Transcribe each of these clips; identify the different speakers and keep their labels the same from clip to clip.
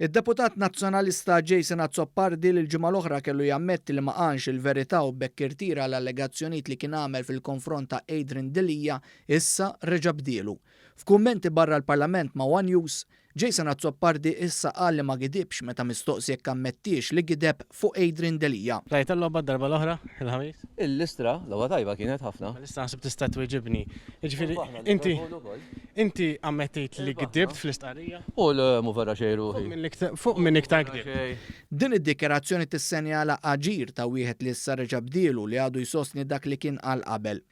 Speaker 1: Id-deputat nazzjonalista Jason Azzopardi l-ġimgħa l-oħra kellu jammetti li ma qanx il-verità u bekk irtira l-allegazzjonijiet li kien għamel fil-konfront ta' Adrian Delija issa reġa' bdielu. F'kummenti barra l-Parlament ma' One News, Jason Azzopardi issa qal li ma gidibx meta mistoqsi jekk ammettix li gideb fuq Adrian Delija.
Speaker 2: Rajt l-logħba darba l-oħra il-ħamis?
Speaker 3: Il-listra, l-logħba tajba kienet ħafna.
Speaker 2: L-istra naħseb tista' tweġibni. Jiġifieri inti ammettit li gidibt fl-istqarrija?
Speaker 3: U l-mu verra xejru.
Speaker 2: Fuq minn iktar kdib.
Speaker 1: Din id-dikjerazzjoni tissenjala aġir ta' wieħed li issa reġa' bdielu li għadu jsostni dak li kien qal qabel.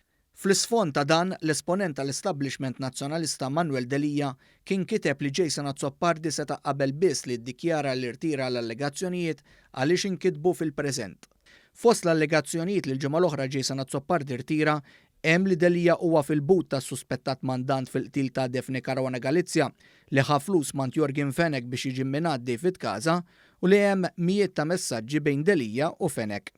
Speaker 1: Fl-isfond ta' dan, l-esponent tal-establishment nazzjonalista Manuel Delija kien kiteb li Jason Azzopardi seta' qabel biss li ddikjara li rtira l-allegazzjonijiet għaliex inkitbu fil-preżent. Fost l-allegazzjonijiet li l-ġimgħa l-oħra Jason Azzopardi rtira, hemm li Delija huwa fil-but tas suspettat mandant fil-qtil ta' Defni Caruana Galizja li ħa flus mant Jorgen Fenek biex jiġi minat David Kaza u li hemm mijiet ta' messaġġi bejn Delija u Fenek.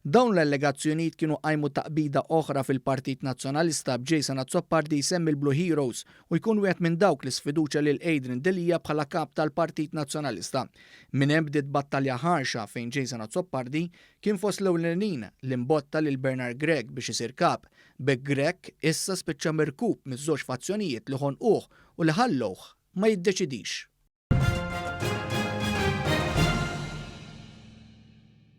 Speaker 1: Dawn l-allegazzjonijiet kienu qajmu taqbida oħra fil-Partit Nazzjonalista b'Jason Azzopardi jsemmi l-Blue Heroes u jkun wieħed minn dawk li sfiduċa lil Adrian Delija bħala kap tal-Partit Nazzjonalista. Min hemm bdiet battalja ħarxa fejn Jason Azzopardi kien fost l-ewlenin li mbotta lil Bernard Gregg biex isir kap. Bek Gregg issa spiċċa mirkub miż-żewġ fazzjonijiet li ħonquh u li ħallowh ma jiddeċidix.